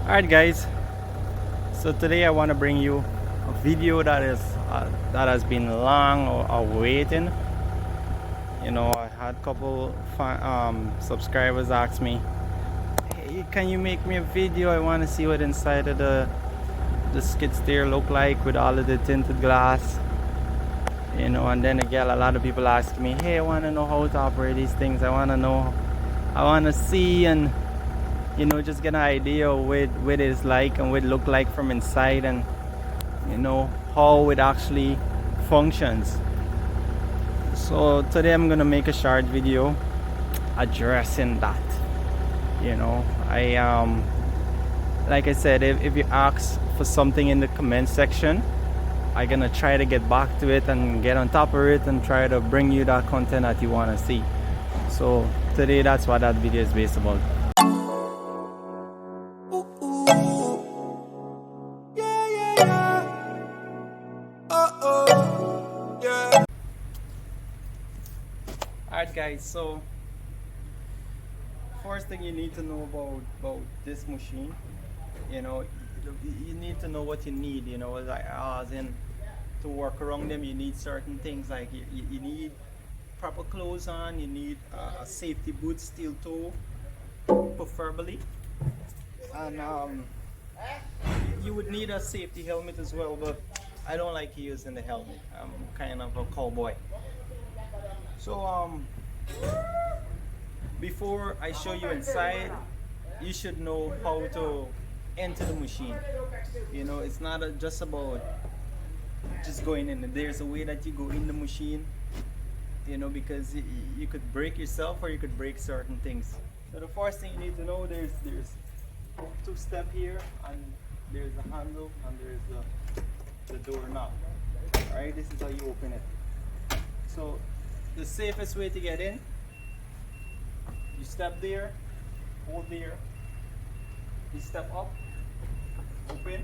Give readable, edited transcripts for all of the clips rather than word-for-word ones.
Alright guys, so today I want to bring you a video that has been long awaiting. I had a couple subscribers ask me, hey, can you make me a video? I want to see what inside of the skid steer look like with all of the tinted glass. And then again, a lot of people ask me, hey, I want to know how to operate these things. I want to see and just get an idea of what it's like and what it look like from inside, and how it actually functions. So today I'm gonna make a short video addressing that. I like I said, if you ask for something in the comment section, I'm gonna try to get back to it and get on top of it and try to bring you that content that you want to see. So today, that's what that video is based about. Alright guys, so first thing you need to know about this machine, you know you need to know what you need, like as in to work around them. You need certain things like you need proper clothes on, you need a safety boot, steel toe preferably, and you would need a safety helmet as well, but I don't like using the helmet. I'm kind of a cowboy. So before I show you inside, you should know how to enter the machine. It's not just about just going in. There's a way that you go in the machine, because you could break yourself or you could break certain things. So the first thing you need to know, there's two step here, and there's a handle, and there's the door knob. Alright, this is how you open it. So the safest way to get in, you step there, hold there, you step up, open.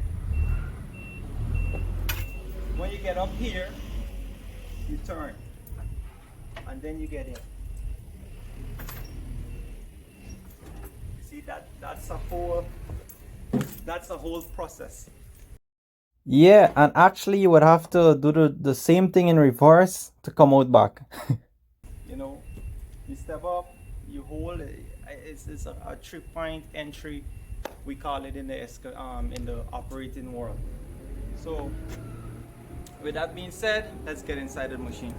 When you get up here, you turn, and then you get in. See that's a whole process. Yeah, and actually you would have to do the same thing in reverse to come out back. You step up, you hold it. It's a 3-point entry, we call it in the operating world. So with that being said, let's get inside the machine.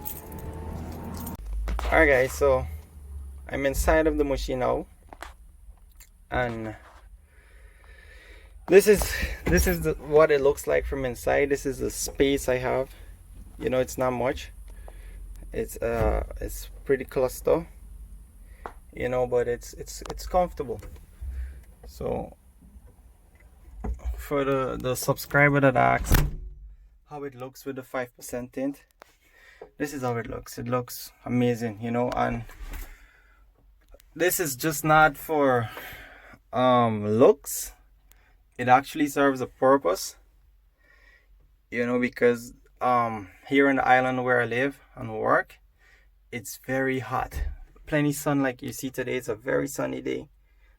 Alright guys, so I'm inside of the machine now, and this is what it looks like from inside. This is the space I have. It's not much. It's pretty cluster, but it's comfortable. So for the subscriber that asked how it looks with the 5% tint, this is how it looks. It looks amazing, and this is just not for looks. It actually serves a purpose, because here in the island where I live and work, it's very hot. Plenty sun, like you see today. It's a very sunny day.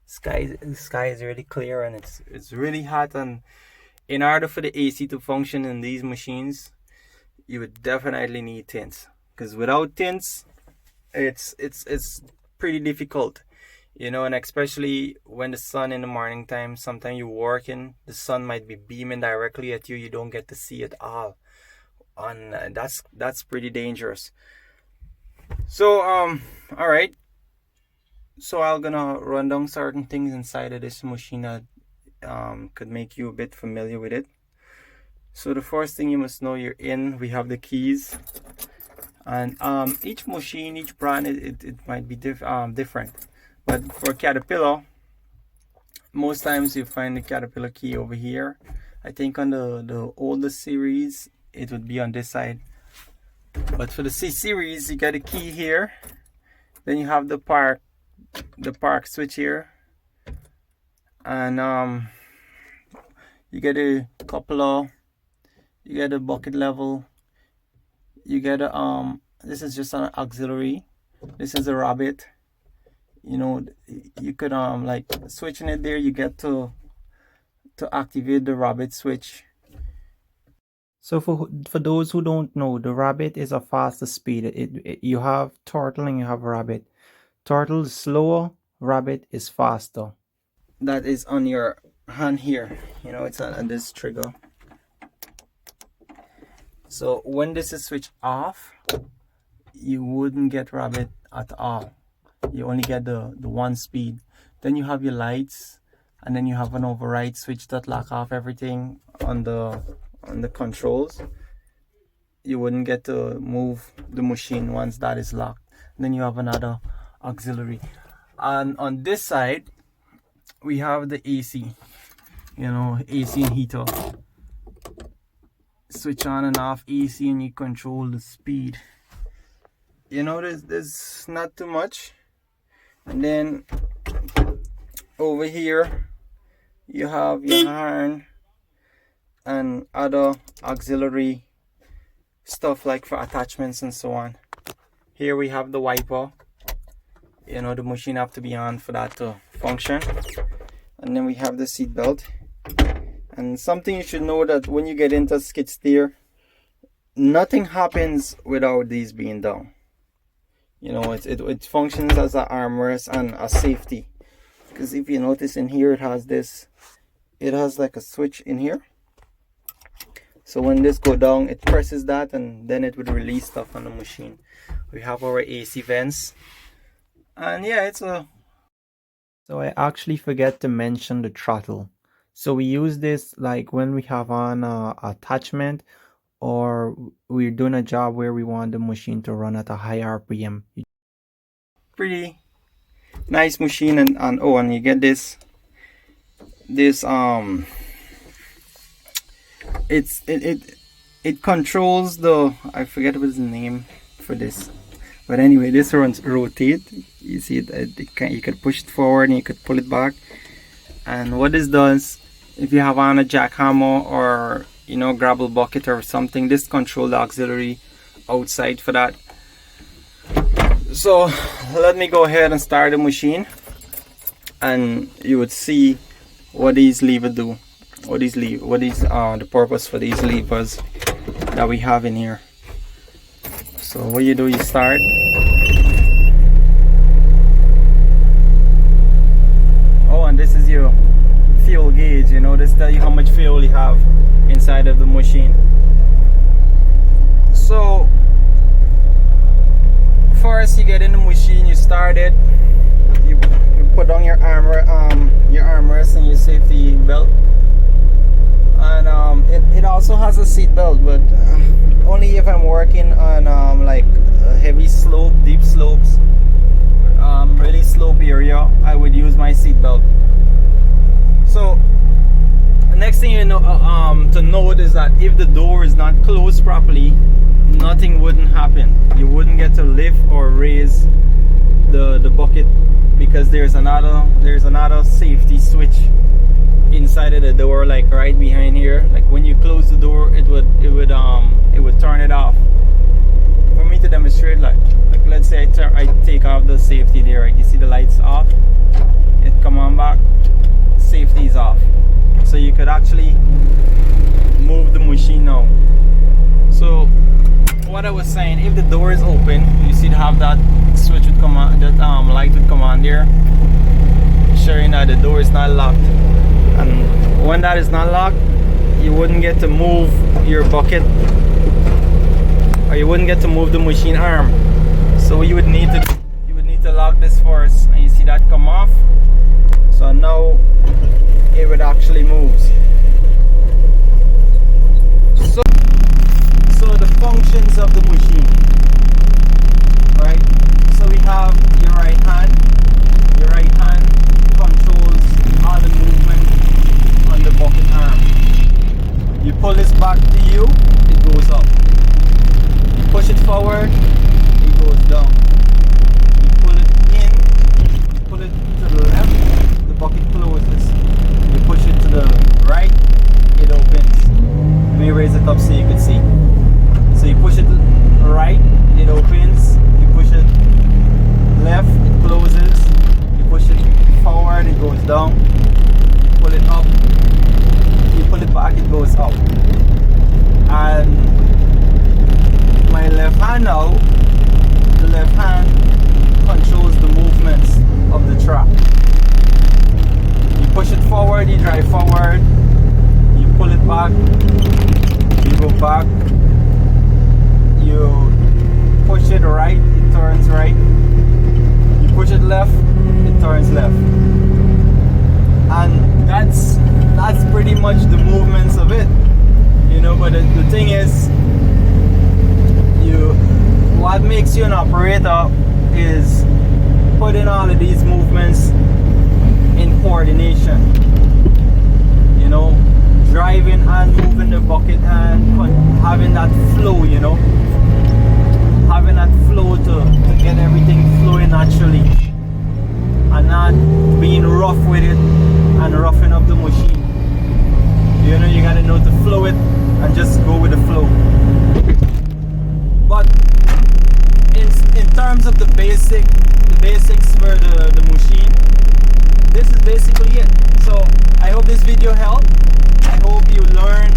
The sky is really clear, and it's really hot. And in order for the AC to function in these machines, you would definitely need tints, because without tints, it's pretty difficult. And especially when the sun in the morning time, sometimes you're working, the sun might be beaming directly at you. You don't get to see it all, and that's pretty dangerous. So all right, so I'm gonna run down certain things inside of this machine that could make you a bit familiar with it. So the first thing you must know, you're in. We have the keys, and each machine, each brand, it might be different. But for Caterpillar, most times you find the Caterpillar key over here. I think on the older series, it would be on this side. But for the C series, you got a key here. Then you have the park switch here, and you get a coupler, you get a bucket level, you get a this is just an auxiliary. This is a rabbit. You could like switching it there, you get to to activate the rabbit switch. So for those who don't know, the rabbit is a faster speed. You have turtle and you have rabbit. Turtle is slower, rabbit is faster. That is on your hand here. You know, it's on this trigger. So when this is switched off, you wouldn't get rabbit at all. You only get the one speed. Then you have your lights, and then you have an override switch that lock off everything on the controls. You wouldn't get to move the machine once that is locked. And then you have another auxiliary. And on this side, we have the AC. You know, AC and heater. Switch on and off AC and you control the speed. You know, there's not too much. And then over here you have your horn and other auxiliary stuff like for attachments and so on. Here we have the wiper. You know, the machine have to be on for that to function. And then we have the seat belt. And something you should know, that when you get into skid steer, nothing happens without these being down. You know, it functions as an armrest and a safety. Because if you notice in here, it has like a switch in here. So when this go down, it presses that and then it would release stuff on the machine. We have our AC vents. And yeah, So I actually forget to mention the throttle. So we use this like when we have on a attachment, or we're doing a job where we want the machine to run at a high RPM. Pretty nice machine. And you get this it controls the, I forget what's the name for this, but anyway, this rotate. You see you could push it forward and you could pull it back. And what this does, if you have on a jackhammer or, you know, gravel bucket or something, this controls the auxiliary outside for that. So let me go ahead and start the machine, and you would see what these levers do. What is the purpose for these levers that we have in here. So what you do, you start. Oh, and this is your fuel gauge. You know, this tells you how much fuel you have inside of the machine. So first you get in the machine, you start it, you put on your armrest and your safety belt, and it also has a seat belt, but only if I'm working on like a heavy slope, deep slopes, really slope area, I would use my seat belt. So the next thing you know to note is that if the door is not closed properly, nothing wouldn't happen. You wouldn't get to lift or raise the bucket, because there's another safety switch inside of the door, like right behind here. Like when you close the door, it would turn it off. For me to demonstrate, like let's say I take off the safety there, right? You see the lights off, it come on back, safety is off. So you could actually move the machine now. So what I was saying, if the door is open, you see to have that switch would come on, that light would come on there, showing that the door is not locked. And when that is not locked, you wouldn't get to move your bucket, or you wouldn't get to move the machine arm. So you would need to lock this first, and you see that come off. So now it would actually move. So the functions of the machine, right? So we have your right hand. Your right hand controls all the movement on the bucket arm. You pull this back to you, it goes up. You push it forward, it goes down. You pull it in, you pull it to the left, the bucket closes. You push it to the right, it opens. Let me raise it up so you can see. So you push it right, it opens. You push it left, it closes. You push it forward, it goes down. You pull it up, forward, you drive forward. You pull it back. You go back. You push it right, it turns right. You push it left, it turns left. And that's pretty much the movements of it. You know, but the thing is, what makes you an operator is putting all of these movements in coordination. You know, driving and moving the bucket and having that flow, you know, having that flow to get everything flowing naturally and not being rough with it and roughing up the machine. You know, you gotta know to flow it and just go with the flow. But in terms of the basics for the machine, this is basically it. So I hope this video helped. I hope you learn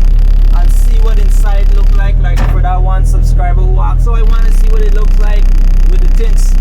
and see what inside look like for that one subscriber who asked, so I want to see what it looks like with the tints.